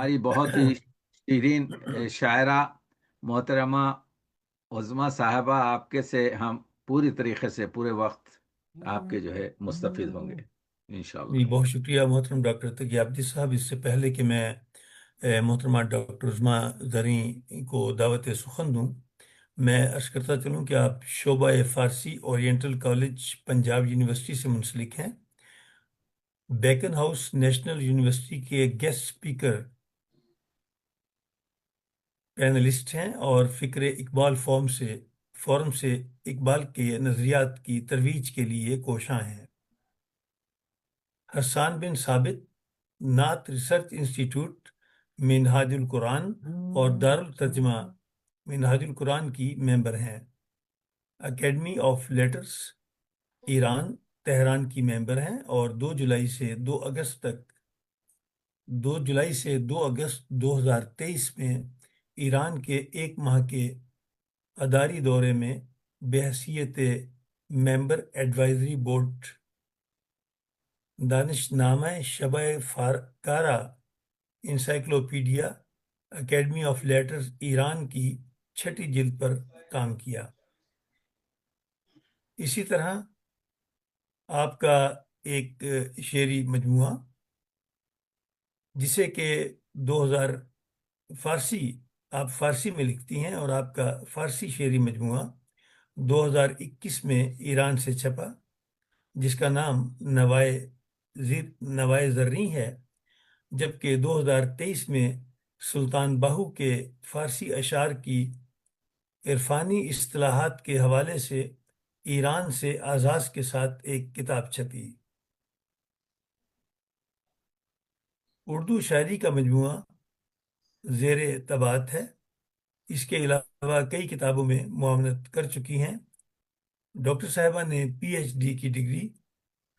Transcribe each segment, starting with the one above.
ہماری بہت ہی شیرین شاعرہ محترمہ عظمیٰ صاحبہ، آپ کے سے ہم پوری طریقے سے پورے وقت آپ کے جو ہے مستفید ہوں گے انشاءاللہ۔ جی بہت شکریہ محترم ڈاکٹر تقی عابدی صاحب۔ اس سے پہلے کہ میں محترمہ ڈاکٹر عظمیٰ زریں کو دعوت سخن دوں، میں عرض کرتا چلوں کہ آپ شعبہ فارسی اورینٹل کالج پنجاب یونیورسٹی سے منسلک ہیں، بیکن ہاؤس نیشنل یونیورسٹی کے گیسٹ اسپیکر پینلسٹ ہیں، اور فکر اقبال فورم سے اقبال کے نظریات کی ترویج کے لیے کوشاں ہیں۔ حسان بن ثابت نعت ریسرچ انسٹیٹیوٹ منہاج القرآن اور دارالترجمہ منہاج القرآن کی ممبر ہیں۔ Academy of letters Iran Tehran کی ممبر ہیں، اور 2 جولائی سے 2 اگست 2023 میں ایران کے 1 ماہ کے اداری دورے میں بحیثیت ممبر ایڈوائزری بورڈ دانشنامہ شبہ کارا encyclopedia academy of letters Iran کی 6ٹھی جلد پر کام کیا۔ اسی طرح آپ کا ایک شعری مجموعہ جسے کہ 2000 آپ فارسی میں لکھتی ہیں، اور آپ کا فارسی شعری مجموعہ 2021 میں ایران سے چھپا، جس کا نام نوائے زریں ہے، جبکہ 2023 میں سلطان باہو کے فارسی اشعار کی عرفانی اصطلاحات کے حوالے سے ایران سے اعزاز کے ساتھ ایک کتاب چھپی۔ اردو شاعری کا مجموعہ زیر طباعت ہے، اس کے علاوہ کئی کتابوں میں معاونت کر چکی ہیں۔ ڈاکٹر صاحبہ نے پی ایچ ڈی کی ڈگری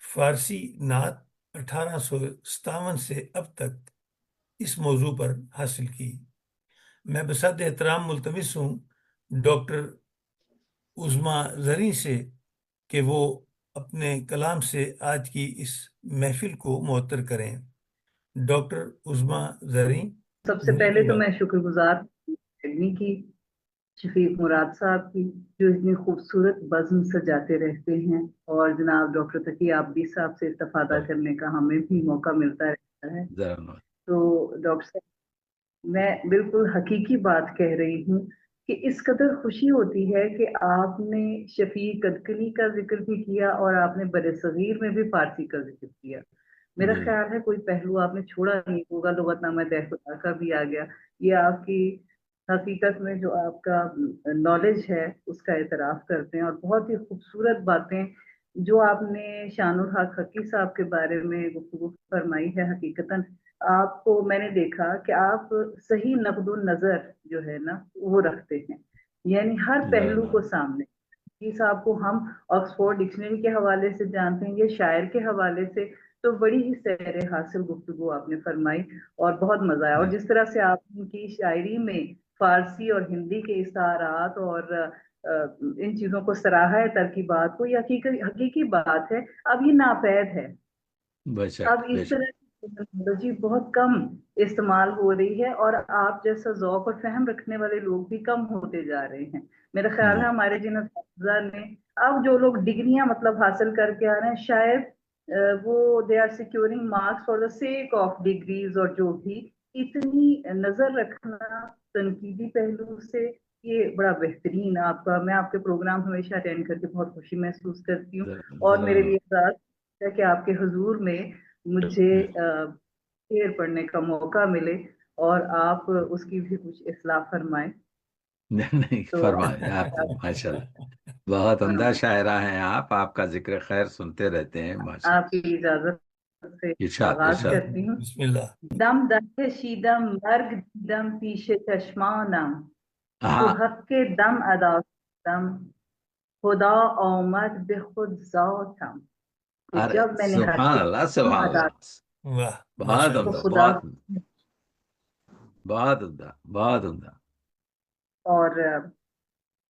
فارسی نعت 1857 سے اب تک اس موضوع پر حاصل کی۔ میں بصد احترام ملتمس ہوں ڈاکٹر عظمیٰ زریں سے کہ وہ اپنے کلام سے آج کی اس محفل کو معطر کریں۔ ڈاکٹر عظمیٰ زریں۔ سب سے پہلے تو میں شکر گزار اکیڈمی کی، شفیق مراد صاحب کی، جو اتنی خوبصورت بزم سجاتے رہتے ہیں، اور جناب ڈاکٹر تقی عابدی صاحب سے استفادہ کرنے کا ہمیں بھی موقع ملتا رہتا ہے۔ تو ڈاکٹر صاحب، میں بالکل حقیقی بات کہہ رہی ہوں کہ اس قدر خوشی ہوتی ہے کہ آپ نے شفیق ادکلی کا ذکر بھی کیا، اور آپ نے بر صغیر میں بھی فارسی کا ذکر کیا۔ میرا خیال ہے کوئی پہلو آپ نے چھوڑا نہیں ہوگا۔ لغت نامہ دہ خدا کا بھی آ گیا۔ یہ آپ کی حقیقت میں جو آپ کا نالج ہے اس کا اعتراف کرتے ہیں، اور بہت ہی خوبصورت باتیں جو آپ نے شان الحق حقی صاحب کے بارے میں گفتگو فرمائی ہے۔ حقیقتاً آپ کو میں نے دیکھا کہ آپ صحیح نقد النظر جو ہے نا وہ رکھتے ہیں، یعنی ہر پہلو کو سامنے۔ حقی صاحب کو ہم آکسفورڈ ڈکشنری کے حوالے سے جانتے ہیں، یہ شاعر کے حوالے سے، تو بڑی ہی سیر حاصل گفتگو آپ نے فرمائی اور بہت مزہ آیا۔ اور جس طرح سے آپ کی شاعری میں فارسی اور ہندی کے اظہارات اور ان چیزوں کو سراہا ہے، ترکیبات کو، یہ حقیقی بات ہے۔ اب یہ ناپید ہے، اب اس طرح کی ٹیکنالوجی بہت کم استعمال ہو رہی ہے، اور آپ جیسا ذوق اور فہم رکھنے والے لوگ بھی کم ہوتے جا رہے ہیں۔ میرا خیال ہے ہمارے جن اساتذہ نے، اب جو لوگ ڈگریاں مطلب حاصل کر کے آ رہے ہیں، شاید وہ they are securing marks for the sake of degrees, اور جو بھی اتنی نظر رکھنا تنقیدی پہلو سے، یہ بڑا بہترین آپ کا۔ میں آپ کے پروگرام ہمیشہ اٹینڈ کر کے بہت خوشی محسوس کرتی ہوں، اور میرے لیے ہے کہ آپ کے حضور میں مجھے شعر پڑھنے کا موقع ملے، اور آپ اس کی بھی کچھ اصلاح فرمائیں۔ نہیں فرمائیں آپ، ماشاء اللہ بہت عمدہ شاعرہ ہیں آپ کا ذکر خیر سنتے رہتے ہیں ماشاء آپ کی اجازت سے ارشاد آغاز ارشاد۔ کرتی ہوں۔ بسم اللہ۔ دم دکشیدم مرگ دیدم پیش چشمانم، تو حق کے دم ادا کردم، خدا آمد به خود ذاتم۔ کہ ارے جب میں نے حق سبحان کے اللہ دم سبحان ادا اللہ، واہ بہت تو عمدہ خدا، بہت عمدہ بہت عمدہ۔ اور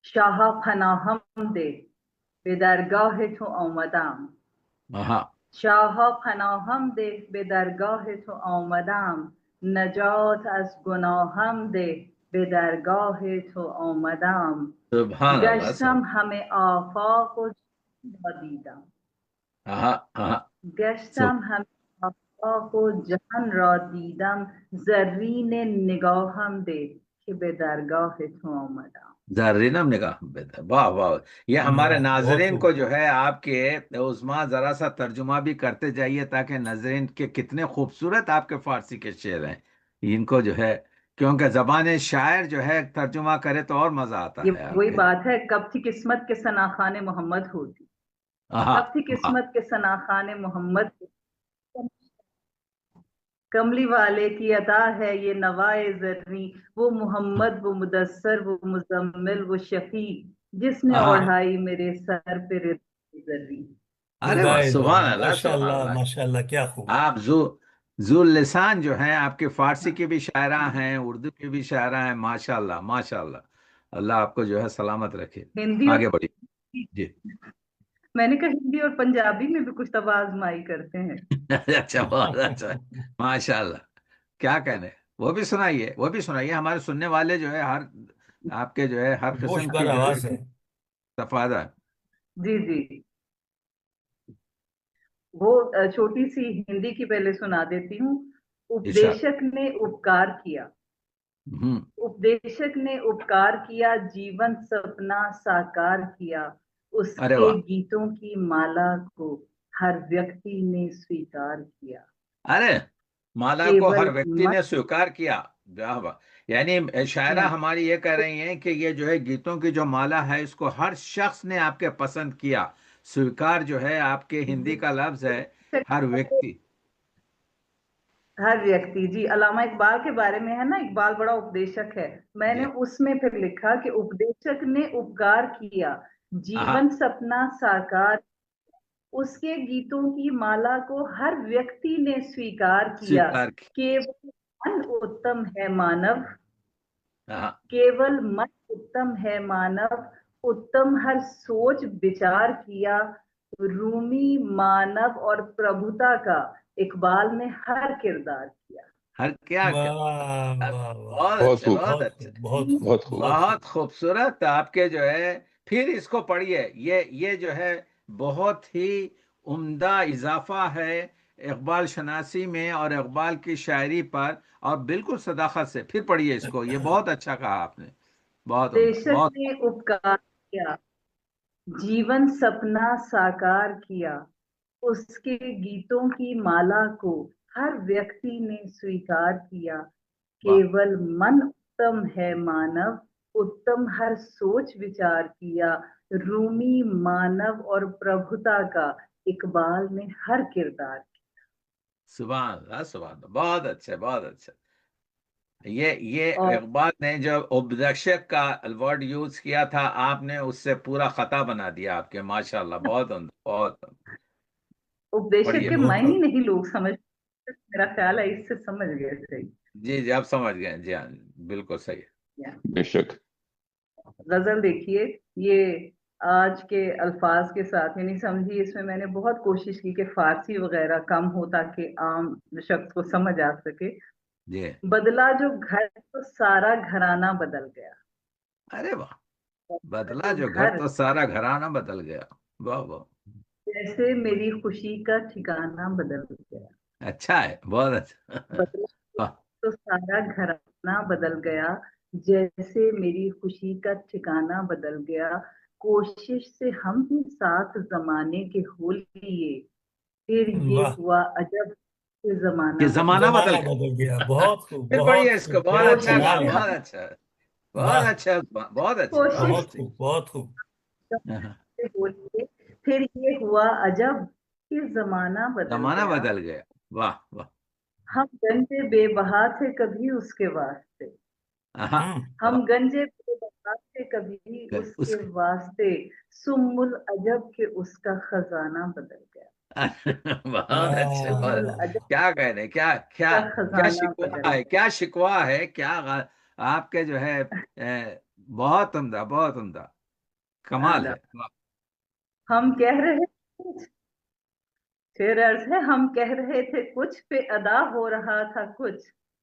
شاہ پناہم دے به درگاه تو آمدم، شاہ پناہم دے به درگاه تو آمدم، نجات از گناهم ده به درگاه تو آمدم سبحان اللہ گشتم سبحان همه آفاق و جهان را دیدم ہاں ہاں گشتم همه آفاق و جهان را دیدم زرین نگاهم ده که به درگاه تو آمدم زرینم نگاہ بہتر، واہ واہ، یہ ہمارے واہ، بہت ناظرین خوب. کو جو ہے آپ کے عظما ذرا سا ترجمہ بھی کرتے جائیے تاکہ ناظرین کے کتنے خوبصورت آپ کے فارسی کے شعر ہیں، ان کو جو ہے کیونکہ زبان شاعر جو ہے ترجمہ کرے تو اور مزہ آتا یہ ہے آپ وہی کے. بات ہے، کب تھی قسمت کے ثناخان محمد ہوتی، ہاں کب تھی ہاں قسمت کے ثناخان محمد ہوتی. کملی والے کی عطا ہے یہ نوائے زریں، وہ محمد، وہ مدثر، وہ مزمل، وہ شفیع، جس نے ہاں، اوڑھائی میرے سر پہ رضا زریں. ارے واہ، ردائے سبحان زریں، اللہ ماشاء سبحان اللہ اللہ. ماشاء اللہ، کیا خوب. آپ ذو لسان جو ہیں، آپ کے فارسی کی بھی شاعرہ ہیں، اردو کی بھی شاعرہ ہیں، ماشاء اللہ ماشاء اللہ. اللہ آپ کو جو ہے سلامت رکھے. ہندی اور آگے بڑھیے جی. میں نے کہا ہندی اور پنجابی میں بھی کچھ تو آزمائی کرتے ہیں. اچھا، بہت اچھا، ماشاء اللہ. کیا کہنے، وہ بھی سنائیے، وہ بھی سنائیے. ہمارے سننے والے جو ہے ہر آپ کے جو ہے ہر گوش قسم بر کی جو ہے آواز ہے. استفادہ. جی جی، وہ چھوٹی سی ہندی کی پہلے سنا دیتی ہوں. ارشاد. اپدیشک نے اپکار کیا، ہوں. اپدیشک نے اپکار کیا، جیون سپنا ساکار کیا، اس ارے کے واہ، گیتوں کی مالا کو ہر ویکتی نے سویکار کیا. ارے مالا کو ہر کیول ویکتی من نے سویکار کیا. واہ واہ. یعنی شاعرہ یا ہماری یہ کہہ رہی ہیں کہ یہ جو ہے گیتوں کی جو مالا ہے اس کو ہر شخص نے آپ کے پسند کیا. سویکار جو ہے آپ کے ہندی کا لفظ ہے ہر ویکتی. ہر ویکتی، جی علامہ اقبال کے بارے میں ہے نا، اقبال بڑا اپدیشک ہے. میں نے جی اس میں پھر لکھا کہ اپدیشک نے اپکار کیا، ہاں، جیون سپنا ساکار، اس کے گیتوں کی مالا کو ہر ویکتی نے سویکار کیا. سویکار کی. کیول من اتم ہے مانو، ہاں، کیول من اتم ہے مانو، اتم ہر سوچ بچار کیا. رومی مانو اور پربھتا کا اقبال نے ہر کردار کیا. ہر کیا کیا. واہ واہ واہ، بہت بہت اچھا خوب، بہت بہت اچھا. خوب، بہت خوب، بہت خوب. بہت خوب. بہت خوبصورت آپ کے جو ہے. پھر اس کو پڑھیے، یہ جو ہے بہت ہی عمدہ اضافہ ہے اقبال شناسی میں اور اقبال کی شاعری پر، اور بالکل صداقت سے پھر پڑھیے اس کو. یہ بہت اچھا کہا آپ نے، بہت عمدہ دیشک بہت. نے اپکار کیا، جیون سپنا ساکار کیا، اس کے گیتوں کی مالا کو ہر ویکتی نے سویکار کیا. واہ. کیول من اتم ہے مانو، اتم ہر سوچ وچار کیا. رومی مانو اور پربھتا کا اقبال نے ہر کردار کیا. سبحان اللہ سبحان اللہ، بہت اچھا بہت اچھا. یہ اور اقبال نے جو ابدشک کا ورڈ یوز کیا تھا، آپ نے اس سے پورا خطا بنا دیا آپ کے. ماشاء اللہ، بہت عمدہ بہت عمدہ. اپدیشک پڑھیے. کے بہت معنی نہیں لوگ سمجھ، میرا خیال ہے اس سے سمجھ گئے تھے. جی جی، آپ سمجھ گئے. جی ہاں، بالکل صحیح. بے شک. غزل دیکھیے، یہ آج کے الفاظ کے ساتھ یعنی سمجھیے، اس میں میں نے بہت کوشش کی کہ فارسی وغیرہ کم ہو تاکہ عام شخص کو سمجھ آ سکے. جی. بدلا جو گھر تو سارا گھرانہ بدل گیا. ارے واہ. بدلا جو جو گھر گھر تو سارا گھرانہ بدل گیا. واہ واہ. جیسے میری خوشی کا ٹھکانہ بدل گیا. اچھا ہے، بہت اچھا. بدلا واہ. تو سارا گھرانہ بدل گیا، جیسے میری خوشی کا ٹھکانہ بدل گیا. کوشش سے ہم بھی ساتھ زمانے کے ہو لیے، پھر یہ واہ. ہوا عجب کہ کہ زمانہ بدل زمانہ گیا. بدل زمانہ گیا. بدل گیا، بہت خوب، پھر پڑھیے بہت اس کو، خوب، بہت کیا اچھا کوشش کہا، کمال سے ہے. بہت ہم اچھا بہت واہ، اچھا بہت اچھا کوشش بہت. بہت خوب، بہت خوب. سے ہو لیے، پھر یہ ہوا عجب کہ زمانہ بدل زمانہ گیا. بدل گیا. واہ واہ. ہم گنجے بے بہا تھے کبھی اس کے واسطے، ہاں. ہوں. ہم گنجے بے بہا تھے کبھی اس اس کے واسطے، سم العجب کہ اس کا خزانہ بدل گیا. بہت اچھے سم بہت. واہ، العجب کیا کہنے، کیا کیا کا کیا خزانہ بدل شکوا ہے، گیا. کیا شکوا ہے، کیا آپ کے جو ہے بہت عمدہ بہت عمدہ. کمال ہے. واہ. ہم کہہ رہے تھے، پھر عرض ہے ہم کہہ رہے تھے کچھ پہ ادا ہو رہا تھا کچھ،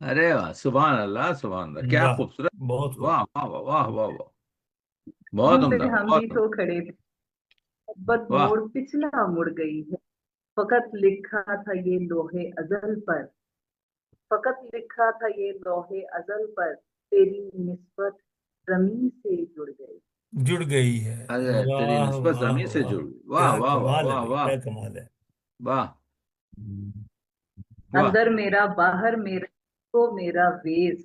ارے واہ، سبحان اللہ سبحان اللہ، کیا واہ، خوبصورت! بہت خوب. واہ واہ واہ واہ واہ واہ، بہت وہاں پہ عمدہ ہم بہت بھی عمدہ، تو کھڑے تھے، محبت واہ! موڑ پچھلا مڑ گئی ہے، فقط لکھا تھا یہ لوہے ازل پر، فقط لکھا تھا یہ لوہے ازل پر، تیری نسبت زمین سے جڑ گئی۔ جڑ گئی ہے. ارے تیری واہ نسبت واہ زمین سے واہ، جڑ گئی، واہ کیا واہ واہ کمال ہے واہ بھائی، واہ کیا کمال ہے. واہ واہ! اندر میرا باہر میرا اکو میرا ویس،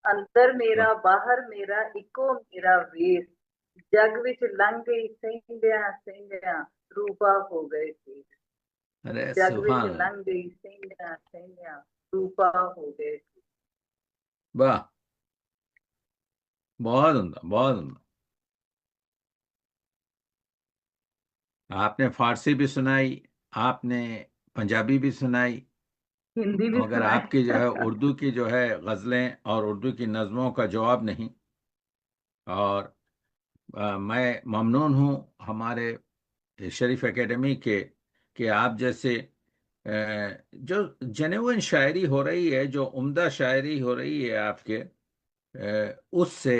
اندر واہ! میرا باہر میرا اکو میرا ویس، جگ وچ لنگ گئی سہندیاں سہندیاں، روپا ہو گئے تھے، ارے جگ وچ سبحان اللہ، لنگ گئی سہندیاں سہندیاں، روپا ہو گئے تھے۔ واہ! بہت عمدہ بہت عمدہ. آپ نے فارسی بھی سنائی، آپ نے پنجابی بھی سنائی، ہندی بھی مگر سنا آپ کی جو ہے۔ ہے اردو کی جو ہے غزلیں اور اردو کی نظموں کا جواب نہیں. اور میں ممنون ہوں ہمارے شریف اکیڈمی کے، کہ آپ جیسے جو جنوین شاعری ہو رہی ہے، جو عمدہ شاعری ہو رہی ہے آپ کے، اس سے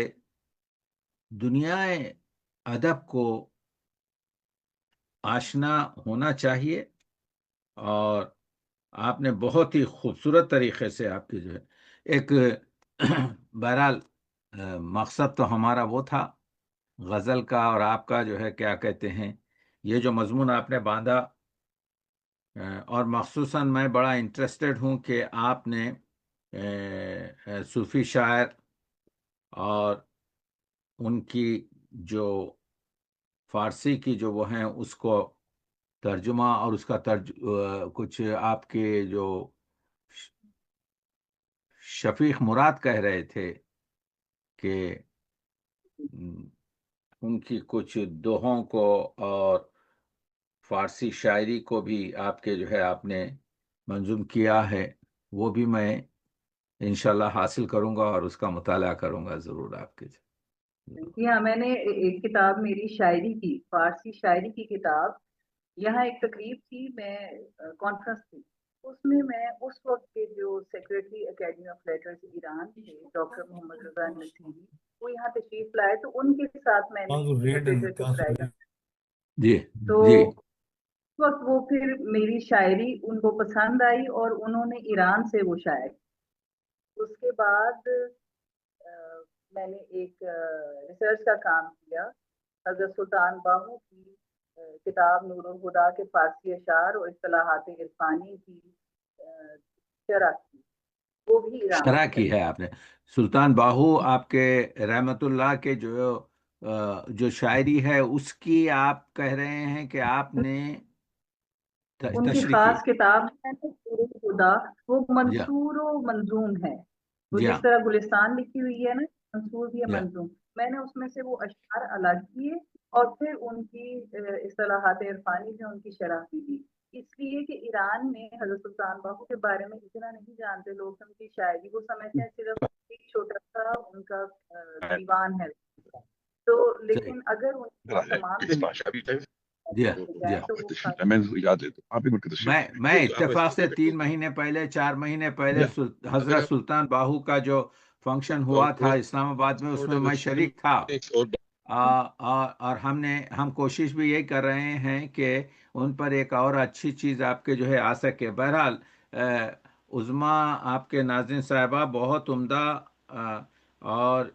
دنیا ادب کو آشنا ہونا چاہیے. اور آپ نے بہت ہی خوبصورت طریقے سے آپ کی جو ہے ایک بہرحال مقصد تو ہمارا وہ تھا غزل کا، اور آپ کا جو ہے کیا کہتے ہیں، یہ جو مضمون آپ نے باندھا، اور مخصوصاً میں بڑا انٹرسٹڈ ہوں کہ آپ نے صوفی شاعر اور ان کی جو فارسی کی جو وہ ہیں اس کو ترجمہ، اور اس کا کچھ آپ کے جو شفیق مراد کہہ رہے تھے کہ ان کی کچھ دوہوں کو اور فارسی شاعری کو بھی آپ کے جو ہے آپ نے منظوم کیا ہے، وہ بھی میں انشاءاللہ حاصل کروں گا اور اس کا مطالعہ کروں گا ضرور آپ کے. جی ہاں، میں نے ایک کتاب میری شاعری کی، فارسی شاعری کی کتاب، یہاں ایک تقریب تھی، میں کانفرنس تھی، اس میں اس وقت کے جو secretary academy of letters Iran تھے ڈاکٹر محمد رضا نصیری، وہ یہاں تشریف لائے، تو ان کے ساتھ میں نے لٹریچر ٹرائی. جی تو جی اس وقت وہ پھر میری شاعری ان کو پسند آئی اور انہوں نے ایران سے وہ شاعر. اس کے بعد میں نے ایک ریسرچ کا کام کیا، حضرت سلطان باہو کی کتاب نور الہدا کے فارسی اشعار اور اصطلاحات عرفانی کی شرح کی، وہ بھی ایران شرح سے کی کریں. ہے آپ نے. سلطان باہو آپ کے رحمت اللہ کے جو شاعری ہے اس کی آپ کہہ رہے ہیں کہ آپ نے ان کی تشریح کی. خاص کتاب ہے نور الہدا، وہ جی ہاں منصور و منظوم ہے، وہ جی ہاں جس طرح گلستان لکھی ہوئی ہے نا، منصور بھی ہے جی ہاں منظوم. میں نے اس میں سے وہ اشعار الگ کیے اور پھر ان کی اصطلاحات عرفانی میں ان کی شرح بھی دی، اس لیے کہ ایران میں حضرت سلطان باہو کے بارے میں اتنا نہیں جانتے لوگ، ان کی شاعری وہ سمجھتے ہیں صرف ایک چھوٹا سا ان کا دیوان ہے. تو صحیح. لیکن اگر ان کی تمام جی ہاں جی جائیں ہاں. تو وہ میں اتفاق سے 3 مہینے پہلے 4 مہینے پہلے حضرت سلطان باہو کا جو فنکشن ہوا تھا اسلام آباد میں، اس میں میں شریک تھا. اور ہم کوشش بھی یہی کر رہے ہیں کہ ان پر ایک اور اچھی چیز آپ کے جو ہے آ سکے. بہرحال عظما آپ کے ناظرین صاحبہ بہت عمدہ. اور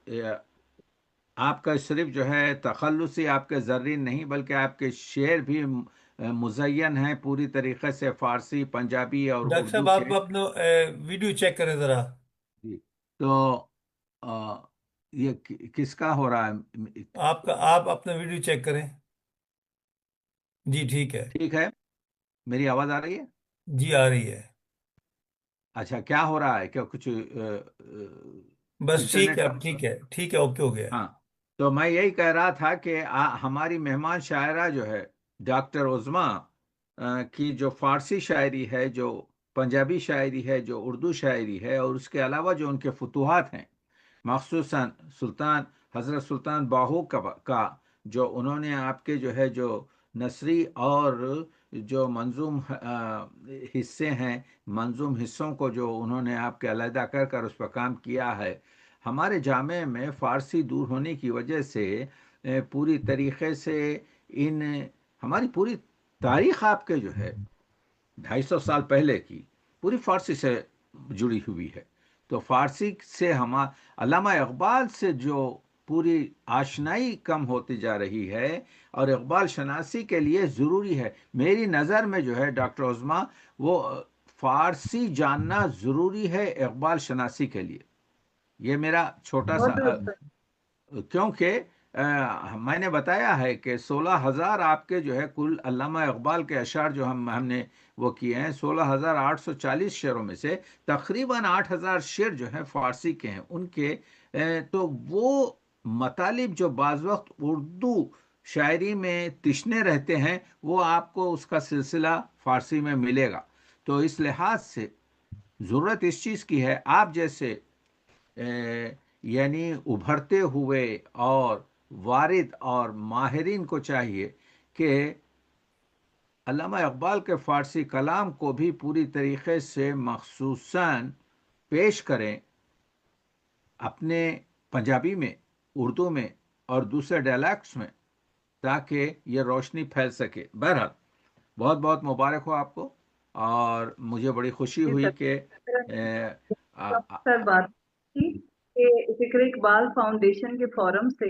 آپ کا صرف جو ہے تخلصی آپ کے زرین نہیں، بلکہ آپ کے شعر بھی مزین ہیں پوری طریقے سے فارسی، پنجابی اور ڈاکٹر اردو صاحب، کے. آپ اپنا ویڈیو چیک کریں ذرا. جی. تو یہ کس کا ہو رہا ہے؟ آپ اپنا ویڈیو چیک کریں. جی ٹھیک ہے. ٹھیک ہے، میری آواز آ رہی ہے؟ جی آ رہی ہے. اچھا، کیا ہو رہا ہے؟ کیا کچھ بس ٹھیک انٹرنیٹ ہے، کا؟ اب ٹھیک ہے، ٹھیک ہے، اوکے ہو گیا. ہاں. تو میں یہی کہہ رہا تھا کہ ہماری مہمان شاعرہ جو ہے ڈاکٹر عظما کی جو فارسی شاعری ہے، جو پنجابی شاعری ہے، جو اردو شاعری ہے، اور اس کے علاوہ جو ان کے فتوحات ہیں، مخصوصاً حضرت سلطان باہو کا جو انہوں نے آپ کے جو ہے جو نثری اور جو منظوم حصے ہیں، منظوم حصوں کو جو انہوں نے آپ کے علیحدہ کر کر اس پر کام کیا ہے، ہمارے جامعہ میں فارسی دور ہونے کی وجہ سے پوری طریقے سے ان ہماری پوری تاریخ آپ کے جو ہے 250 سال پہلے کی پوری فارسی سے جڑی ہوئی ہے. تو فارسی سے علامہ اقبال سے جو پوری آشنائی کم ہوتی جا رہی ہے، اور اقبال شناسی کے لیے ضروری ہے میری نظر میں جو ہے ڈاکٹر عظمیٰ، وہ فارسی جاننا ضروری ہے اقبال شناسی کے لیے. یہ میرا چھوٹا بہت سا درست ہے۔ کیونکہ میں نے بتایا ہے کہ 16,000 آپ کے جو ہے کل علامہ اقبال کے اشعار جو ہم نے وہ کیے ہیں، 16,840 شعروں میں سے تقریباً 8,000 شعر جو ہیں فارسی کے ہیں ان کے. تو وہ مطالب جو بعض وقت اردو شاعری میں تشنے رہتے ہیں، وہ آپ کو اس کا سلسلہ فارسی میں ملے گا. تو اس لحاظ سے ضرورت اس چیز کی ہے، آپ جیسے یعنی ابھرتے ہوئے اور وارد اور ماہرین کو چاہیے کہ علامہ اقبال کے فارسی کلام کو بھی پوری طریقے سے مخصوصاً پیش کریں اپنے پنجابی میں، اردو میں اور دوسرے ڈائلیکٹس میں، تاکہ یہ روشنی پھیل سکے. بہرحال بہت بہت مبارک ہو آپ کو، اور مجھے بڑی خوشی ہوئی کہ اکثر بات تھی کہ فکر اقبال فاؤنڈیشن کے فورم سے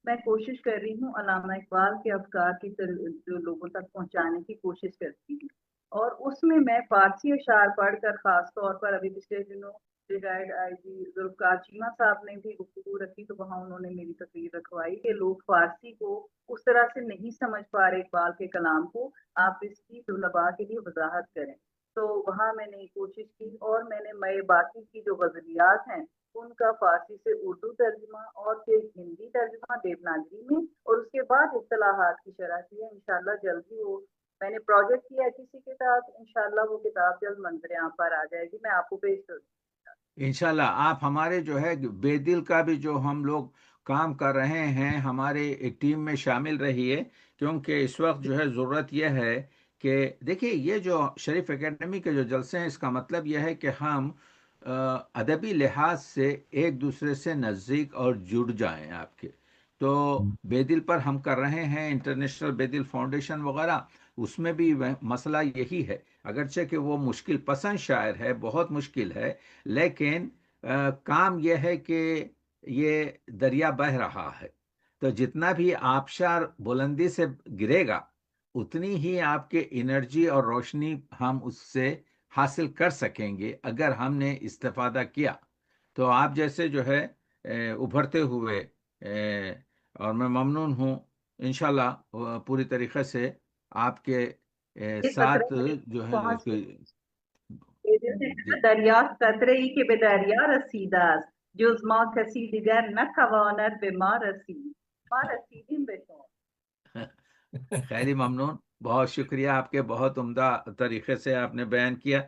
میں کوشش کر رہی ہوں علامہ اقبال کے افکار کی جو لوگوں تک پہنچانے کی کوشش کرتی ہوں، اور اس میں فارسی اشعار پڑھ کر خاص طور پر ابھی پچھلے دنوں ریٹائرڈ آئی جی ذوالفقار چیمہ صاحب نے بھی گفتگو رکھی، تو وہاں انہوں نے میری تقریر رکھوائی کہ لوگ فارسی کو اس طرح سے نہیں سمجھ پا رہے اقبال کے کلام کو، آپ اس کی طلباء کے لیے وضاحت کریں. تو وہاں میں نے کوشش کی، اور میں نے باقی کی جو غزلیات ہیں ان کا فارسی سے اردو ترجمہ اور پھر ہندی ترجمہ دیوناگری میں، اور اس کے بعد اصطلاحات کی شرح کی ہے. انشاءاللہ جلدی وہ میں نے پروجیکٹ کیا ہے کسی کے ساتھ، انشاءاللہ وہ کتاب جلد منظر عام پر آ جائے گی، میں آپ کو پیش کر دوں. انشاءاللہ آپ ہمارے جو ہے بے دل کا بھی جو ہم لوگ کام کر رہے ہیں ہمارے ایک ٹیم میں شامل رہیے، کیونکہ اس وقت جو ہے ضرورت یہ ہے کہ دیکھیے یہ جو شریف اکیڈمی کے جو جلسے ہیں، اس کا مطلب یہ ہے کہ ہم ادبی لحاظ سے ایک دوسرے سے نزدیک اور جڑ جائیں آپ کے. تو بے دل پر ہم کر رہے ہیں، انٹرنیشنل بے دل فاؤنڈیشن وغیرہ، اس میں بھی مسئلہ یہی ہے، اگرچہ کہ وہ مشکل پسند شاعر ہے، بہت مشکل ہے، لیکن کام یہ ہے کہ یہ دریا بہہ رہا ہے. تو جتنا بھی آبشار بلندی سے گرے گا، اتنی ہی آپ کے انرجی اور روشنی ہم اس سے حاصل کر سکیں گے اگر ہم نے استفادہ کیا. تو آپ جیسے جو ہے ابھرتے ہوئے اور میں ممنون ہوں، انشاءاللہ پوری طریقے سے آپ کے یہ ساتھ قطرے جو ہے پہنچ جی دریافت قطره ای که به دریا رسیده است جز ما کسی دیگر نتواند به ما رسید، ما رسیدیم به شما. خیلی ممنون، بہت شکریہ، آپ کے بہت عمدہ طریقے سے آپ نے بیان کیا.